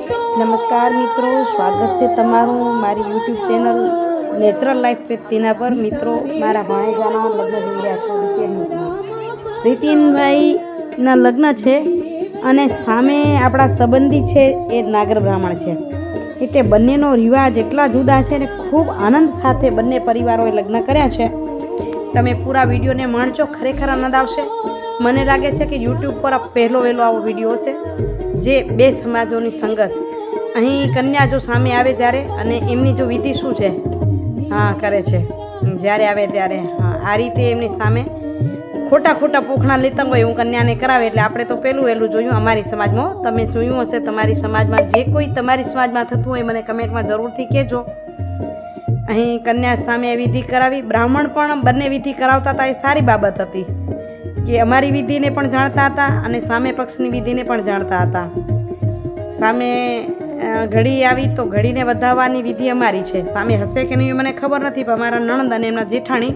નમસ્કાર મિત્રો, સ્વાગત છે તમારું મારી YouTube channel natural life with Tina પર. મિત્રો, મારા ભાણેજાના લગ્ન જોઈ રહ્યા છો રીતિનભાઈના લગ્ન છે અને સામે આપણા સંબંધી છે એ નાગર બ્રાહ્મણ છે. એટલે બંનેનો રિવાજ એટલા જુદા છે ને ખૂબ આનંદ સાથે બંને પરિવારોએ લગ્ન કર્યા છે. તમે પૂરા વિડીયોને માણજો, ખરેખર આનંદ આવશે. મને લાગે છે કે યુટ્યુબ પર પહેલો વહેલો આવો વિડીયો છે જે બે સમાજોની સંગત. અહીં કન્યા જો સામે આવે જ્યારે અને એમની જો વિધિ શું છે કરે છે જ્યારે આવે ત્યારે આ રીતે એમની સામે ખોટા પોખણા લેતા હોય એવું કન્યાને કરાવે. એટલે આપણે તો પહેલું વહેલું જોયું અમારી સમાજમાં. તમે જોયું હશે તમારી સમાજમાં, જે કોઈ તમારી સમાજમાં થતું હોય મને કમેન્ટમાં જરૂરથી કહેજો. અહીં કન્યા સામે વિધિ કરાવી, બ્રાહ્મણ પણ બંને વિધિ કરાવતા હતા. એ સારી બાબત હતી કે અમારી વિધિને પણ જાણતા હતા અને સામે પક્ષની વિધિને પણ જાણતા હતા. સામે ઘડી આવી તો ઘડીને વધાવવાની વિધિ અમારી છે. સામે હશે કે નહીં મને ખબર નથી, પણ અમારા નણંદ અને એમના જેઠાણી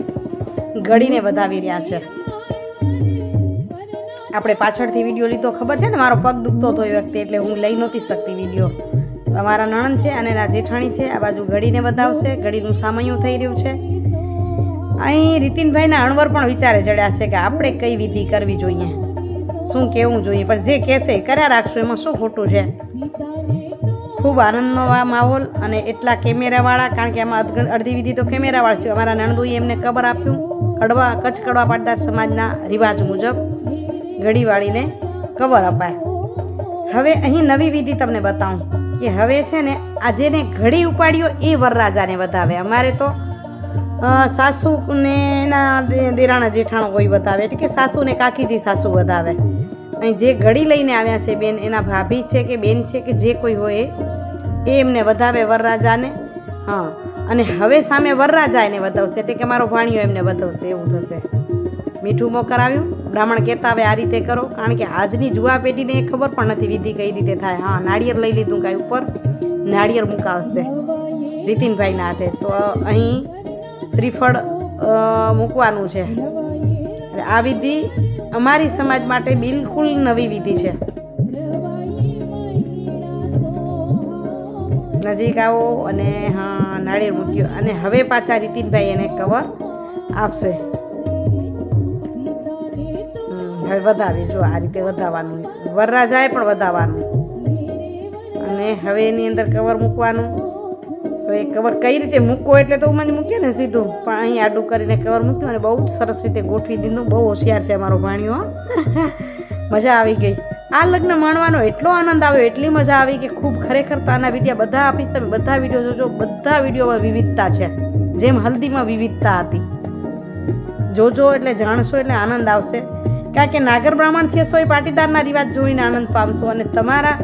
ઘડીને વધાવી રહ્યા છે. આપણે પાછળથી વિડીયો લીધો, ખબર છે ને મારો પગ દુખતો હતો એ વખતે, એટલે હું લઈ નહોતી શકતી વિડીયો. અમારા નણંદ છે અને એના જેઠાણી છે, આ બાજુ ઘડીને વધાવશે. ઘડીનું સામૈયું થઈ રહ્યું છે. અહીં રીતિનભાઈના અણવર પણ વિચારે ચડ્યા છે કે આપણે કઈ વિધિ કરવી જોઈએ, શું કહેવું જોઈએ, પણ જે કહેશે કર્યા રાખશું, એમાં શું ખોટું છે. ખૂબ આનંદનો આ માહોલ અને એટલા કેમેરાવાળા, કારણ કે આમાં અડધી વિધિ તો કેમેરાવાળા છે. અમારા નણંદોએ એમને ખબર આપ્યું કચ્છ કડવા પાટીદાર સમાજના રિવાજ મુજબ ઘડીવાળીને કવર અપાય. હવે અહીં નવી વિધિ તમને બતાવું કે હવે છે ને આ જેને ઘડી ઉપાડ્યો એ વરરાજાને વધાવે. અમારે તો સાસુને એના દેરાણા જેઠાણો કોઈ વધાવે, એટલે કે સાસુ ને કાકીજી સાસુ વધાવે. અહીં જે ઘડી લઈને આવ્યા છે બેન, એના ભાભી છે કે બેન છે કે જે કોઈ હોય એ એમને વધાવે વરરાજાને. અને હવે સામે વરરાજા એને વધાવશે, એટલે કે મારો ભાણિયો એમને વધાવશે, એવું થશે. મીઠું મોં કરાવ્યું, બ્રાહ્મણ કહેતા હવે આ રીતે કરો, કારણ કે આજની જુવા પેઢીને એ ખબર પણ નથી વિધિ કઈ રીતે થાય. નાળિયેર લઈ લીધું, કાંઈ ઉપર નાળિયેર મુકાવશે રીતિનભાઈના હાથે. તો અહીં શ્રીફળ મૂકવાનું છે. આ વિધિ અમારી સમાજ માટે બિલકુલ નવી વિધિ છે. નજીક આવો અને નાળિયેર મૂક્યું અને હવે પાછા રીતિનભાઈ એને કવર આપશે. હવે વધાવી, જો આ રીતે વધાવવાનું, વરરાજાએ પણ વધાવવાનું અને હવે એની અંદર કવર મૂકવાનું. હવે કવર કઈ રીતે મૂકવો એટલે તો મને મૂકીએ ને સીધું, પણ અહીં આડું કરીને કવર મૂક્યું અને બહુ જ સરસ રીતે ગોઠવી દીધું. બહુ હોશિયાર છે અમારો ભાણિયો. મજા આવી ગઈ. આ લગ્ન માણવાનો એટલો આનંદ આવ્યો, એટલી મજા આવી કે ખૂબ. ખરેખર તો આના વિડીયો બધા આપીશ, તમે બધા વિડીયો જોજો. બધા વિડીયોમાં વિવિધતા છે, જેમ હલ્દીમાં વિવિધતા હતી. જોજો એટલે જાણશો, એટલે આનંદ આવશે. કારણ કે નાગર બ્રાહ્મણ થશો એ પાટીદારના રિવાજ જોઈને આનંદ પામશો અને તમારા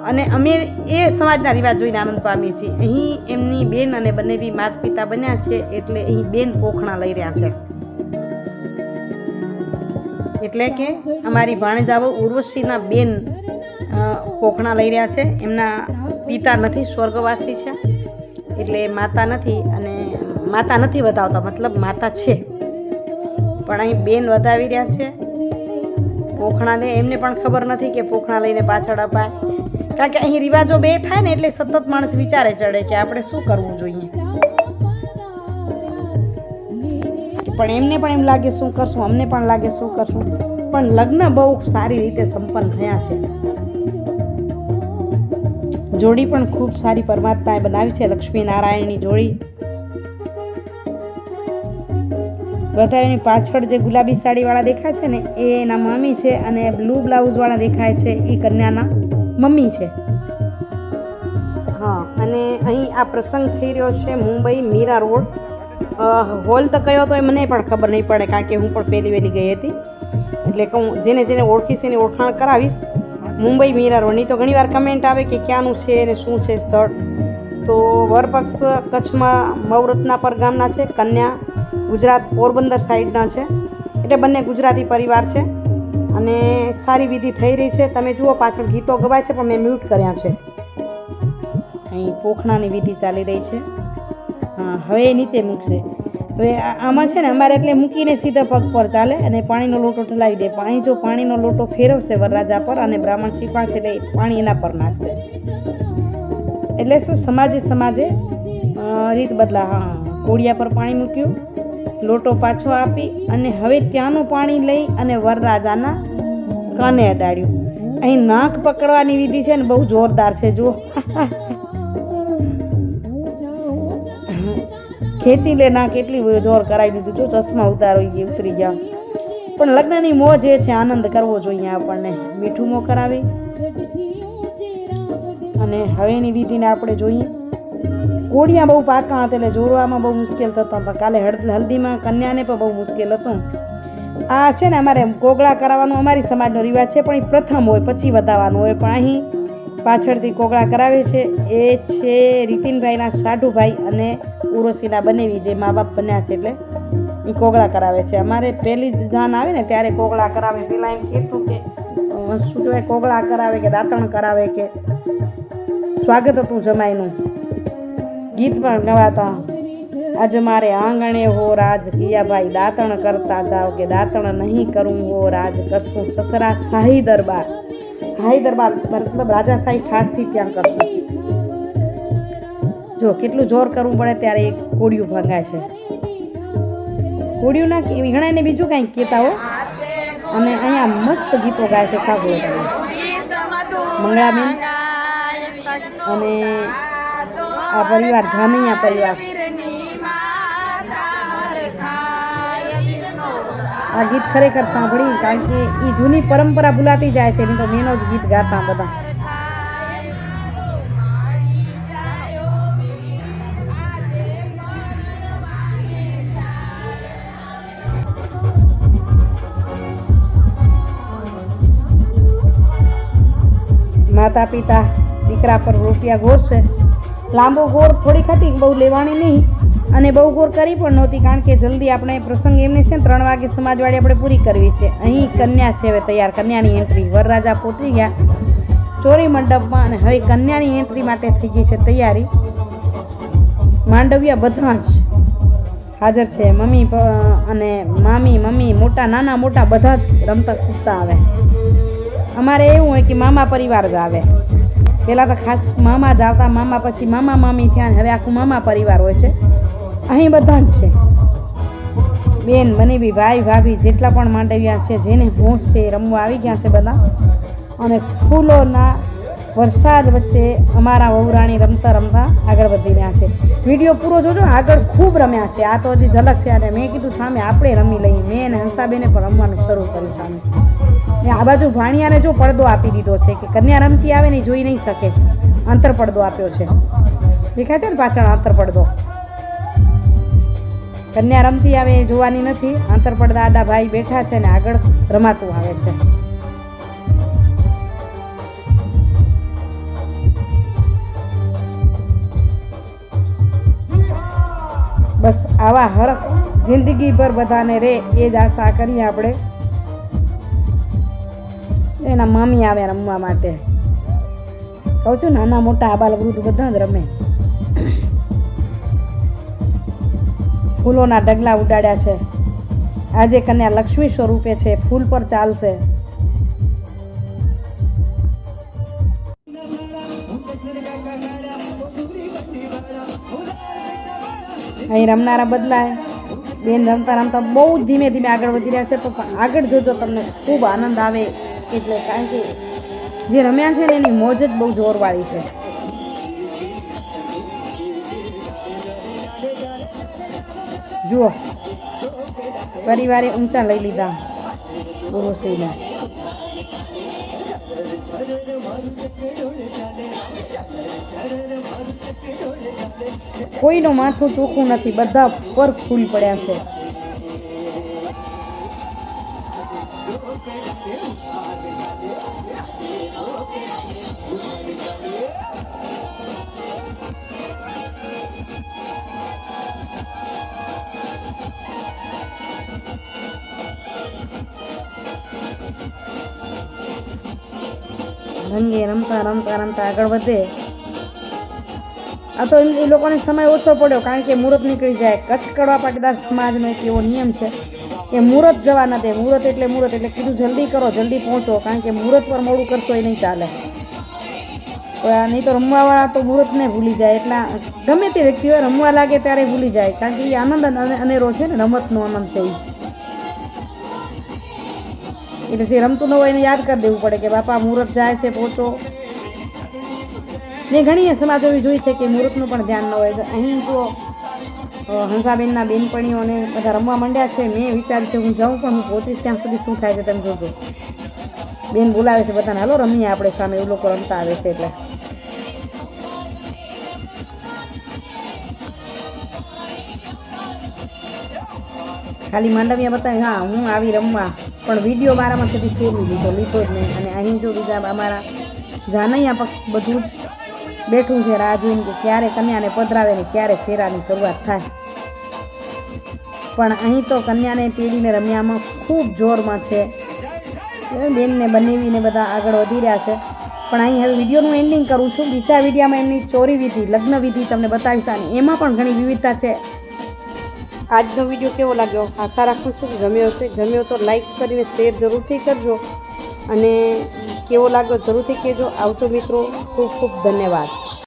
અને અમે એ સમાજના રિવાજ જોઈને આનંદ પામીએ છીએ. અહીં એમની બેન અને બંને બી માતા પિતા બન્યા છે, એટલે અહીં બેન પોખણા લઈ રહ્યા છે. એટલે કે અમારી ભાણેજાઓ ઉર્વશીના બેન પોખણા લઈ રહ્યા છે. એમના પિતા નથી, સ્વર્ગવાસી છે, એટલે માતા નથી અને માતા નથી વધાવતા, મતલબ માતા છે પણ અહીં બેન વધાવી રહ્યા છે પોખણાને. એમને પણ ખબર નથી કે પોખણા લઈને પાછળ અપાય, કારણ કે અહીં રિવાજો બે થાય ને એટલે સતત માણસ વિચારે ચડે કે આપણે શું કરવું જોઈએ. પણ એમને પણ એમ લાગે શું કરશું, અમને પણ લાગે શું કરશું. પણ લગ્ન બહુ સારી રીતે સંપન્ન થયા છે. જોડી પણ ખૂબ સારી પરમાત્માએ બનાવી છે, લક્ષ્મી નારાયણની જોડી. બધા એની પાછળ જે ગુલાબી સાડીવાળા દેખાય છે ને એ એના મમ્મી છે અને બ્લુ બ્લાઉઝવાળા દેખાય છે એ કન્યાના મમ્મી છે. અને અહીં આ પ્રસંગ થઈ રહ્યો છે મુંબઈ મીરા રોડ. હોલ તો કયો તો એ મને પણ ખબર નહીં પડે, કારણ કે હું પણ પહેલી વહેલી ગઈ હતી. એટલે કહું જેને ઓળખીશ એની ઓળખાણ કરાવીશ. મુંબઈ મીરા રોડની તો ઘણીવાર કમેન્ટ આવે કે ક્યાંનું છે અને શું છે સ્થળ. તો વરપક્ષ કચ્છમાં મવરત્નાપર ગામના છે, કન્યા ગુજરાત પોરબંદર સાઈડના છે, એટલે બંને ગુજરાતી પરિવાર છે અને સારી વિધિ થઈ રહી છે. તમે જુઓ પાછળ ગીતો ગવાય છે પણ મેં મ્યુટ કર્યા છે. અહીં પોખણાની વિધિ ચાલી રહી છે. હવે નીચે મૂકશે. હવે આમાં છે ને અમારે એટલે મૂકીને સીધા પગ પર ચાલે અને પાણીનો લોટો ઠલાવી દે. અહીં જો પાણીનો લોટો ફેરવશે વરરાજા પર અને બ્રાહ્મણ શીખવાડશે એટલે પાણી એના પર નાખશે. એટલે શું સમાજે રીત બદલા. હા, કોડિયા પર પાણી મૂક્યું, લોટો પાછો આપી અને હવે ત્યાંનું પાણી લઈ અને વરરાજાના કાને અડાડ્યું. અહીં નાક પકડવાની વિધિ છે ને બહુ જોરદાર છે. જુઓ, ખેંચી લે નાક, એટલી જોર કરાવી દીધું. જો ચશ્મા ઉતરી ગયા. પણ લગ્નની મોજ એ છે, આનંદ કરવો જોઈએ આપણને. મીઠું મો કરાવી અને હવેની વિધિને આપણે જોઈએ. કોડિયા બહુ પાકા હતા એટલે જોરવામાં બહુ મુશ્કેલ થતા હતા. કાલે હલ્દીમાં કન્યાને પણ બહુ મુશ્કેલ હતું. આ છે ને અમારે કોગળા કરાવવાનો અમારી સમાજનો રિવાજ છે, પણ એ પ્રથમ હોય પછી વધાવવાનું હોય. પણ અહીં પાછળથી કોગળા કરાવે છે એ છે રીતિનભાઈના સાઢુભાઈ અને ઉર્વશીના બનેવી, જે મા બાપ બન્યા છે એટલે એ કોગળા કરાવે છે. અમારે પહેલી જાન આવે ને ત્યારે કોગળા કરાવે. પહેલાં એમ કહેતું કે શું કહેવાય, કોગળા કરાવે કે દાંતણ કરાવે કે સ્વાગત હતું જમાઈનું. ગીત પણ ગવાતા. આજ મારે આંગણે હો રાજ કિયા ભાઈ, દાંતણ કરતા જાઓ કે દાંતણ નહીં કરું હો રાજ, કરશું સસરા શાહી દરબાર. શાહી દરબાર મતલબ રાજાશાહી ઠાઠથી ત્યાં કરશું. જો કેટલું જોર કરવું પડે ત્યારે એક કોડિયું ભંગાય છે. કોડિયું ના ઘણાને બીજું કાંઈક કહેતા હો. અને અહીંયા મસ્ત ગીતો ગાય છે. સાંભળો મંગળાબેન અને આ પરિવાર જાનૈયા પરિવાર. આ ગીત ખરેખર સાંભળી, કારણ કે એ જૂની પરંપરા ભૂલાતી જાય છે. નહીં તો મેનો જ ગીત ગાતા બધા. માતા પિતા દીકરા પર રૂપિયા ગોરશે. લાંબો ગોર થોડીક હતી, બહુ લેવાની નહીં અને બહુ ગોર કરી પણ નહોતી, કારણ કે જલ્દી આપણે પ્રસંગ એમને છે ને 3 વાગે સમાજવાળી આપણે પૂરી કરવી છે. અહીં કન્યા છે હવે તૈયાર. કન્યાની એન્ટ્રી. વરરાજા પહોંચી ગયા ચોરી મંડપમાં અને હવે કન્યાની એન્ટ્રી માટે થઈ ગઈ છે તૈયારી. માંડવિયા બધા જ હાજર છે. મમ્મી અને મમ્મી મોટા નાના મોટા બધા જ રમતા કૂદતા આવે. અમારે એવું હોય કે મામા પરિવાર જ આવે. પહેલાં તો ખાસ મામા જ આવતા, મામા પછી મામા મામી થયા, હવે આખું મામા પરિવાર હોય છે. અહીં બધા જ છે. બેન બનેવી, ભાઈ ભાભી જેટલા પણ માંડવિયા છે, જેને હોશ છે રમવા આવી ગયા છે બધા. અને ફૂલોના વરસાદ વચ્ચે અમારા વહુરાણી રમતા આગળ વધી રહ્યા છે. વિડીયો પૂરો જોજો, આગળ ખૂબ રમ્યા છે. આ તો હજી ઝલક છે. અને મેં કીધું સામે આપણે રમી લઈએ. મેં અને હંસાબેને પણ રમવાનું શરૂ કર્યું સામે. ને આ બાજુ ભાણિયાને જો પડદો આપી દીધો છે કે કન્યા રમતી આવે ને જોઈ નહીં શકે. આંતર પડદો આપ્યો છે. દેખાય છે ને પાછળ આંતર પડદો. કન્યા રમતી આવે એ જોવાની નથી. આંતર પડદા આડા ભાઈ બેઠા છે ને આગળ રમાતું આવે છે. બસ આવા હરખ જિંદગીભર બધાને રે એ જ આશા કરીએ આપણે. એના મામી આવે રમવા માટે. કહું છું નાના મોટા આબાલ વૃદ્ધ બધા જ રમે. ફૂલોના ઢગલા ઉડાડ્યા છે. આજે કન્યા લક્ષ્મી સ્વરૂપે છે, ફૂલ પર ચાલશે. અહીં રમનારા બદલાય. બેન રમતા રમતા બહુ ધીમે ધીમે આગળ વધી રહ્યા છે, પણ આગળ જોજો તમને ખૂબ આનંદ આવે. એટલે કારણ કે જે રમ્યા છે ને એની મોજ જ બહુ જોરવાળી છે. જુઓ પરિવારે ઊંચા લઈ લીધા ઉર્વશીને. કોઈનું માથું ચોખ્ખું નથી, બધા પર ફૂલ પડ્યા છે. રંગે રમતા રમતા રમતા આગળ વધે આ તો એ લોકોને સમય ઓછો પડ્યો કારણ કે મુહૂર્ત નીકળી જાય. કચ્છ કડવા પાટીદાર સમાજનો એક એવો નિયમ છે કે મુહૂર્ત જવા ન દે. મુહૂર્ત એટલે કીધું જલ્દી કરો, જલ્દી પહોંચો, કારણ કે મુહૂર્ત પર મોડું કરશો એ નહીં ચાલે. નહીં તો રમવાવાળા તો મુહૂર્તને ભૂલી જાય. એટલા ગમે તે વ્યક્તિ હોય રમવા લાગે ત્યારે ભૂલી જાય, કારણ કે એ આનંદ અનેરો છે ને, રમતનો આનંદ છે એટલે જે રમતું ન હોય એને યાદ કરી દેવું પડે કે બાપા મુહૂર્ત જાય છે, પહોંચો. મેં ઘણી સમાજો એવી જોઈ છે કે મુહૂર્તનું પણ ધ્યાન ન હોય. અહીં જો હંસાબેનના બેનપણીઓને બધા રમવા માંડ્યા છે. મેં વિચાર્યું છે હું જાઉં, પણ હું પહોંચીશ ત્યાં સુધી શું થાય છે તમે જોજો. બેન બોલાવે છે બધાને, હાલો રમીએ આપણે સામે, એવું લોકો રમતા આવે છે. એટલે ખાલી માંડવિયા બતાવી, હા હું આવી રમવા, પણ વિડીયો મારામાંથી ફેરવી દીધો, લીધો જ નહીં. અને અહીં જો બીજા અમારા જાનૈયા પક્ષ બધું જ બેઠું છે રાહ જોઈને કે ક્યારે કન્યાને પધરાવે ને ક્યારે ફેરાની શરૂઆત થાય. પણ અહીં તો કન્યાને તેડીને રમ્યામાં ખૂબ જોરમાં છે. બેનને બનેવીને બધા આગળ વધી રહ્યા છે. પણ અહીં હવે વિડીયોનું એન્ડિંગ કરું છું. બીજા વિડીયોમાં એમની ચોરી વિધિ, લગ્ન વિધિ તમને બતાવીશ, અને એમાં પણ ઘણી વિવિધતા છે. આજનો વિડીયો કેવો લાગ્યો આશા રાખું છું કે ગમ્યો હશે. ગમ્યો તો લાઈક કરીને શેર જરૂરથી કરજો, અને કેવો લાગ્યો જરૂરથી કહેજો. આવજો મિત્રો, ખૂબ ખૂબ ધન્યવાદ.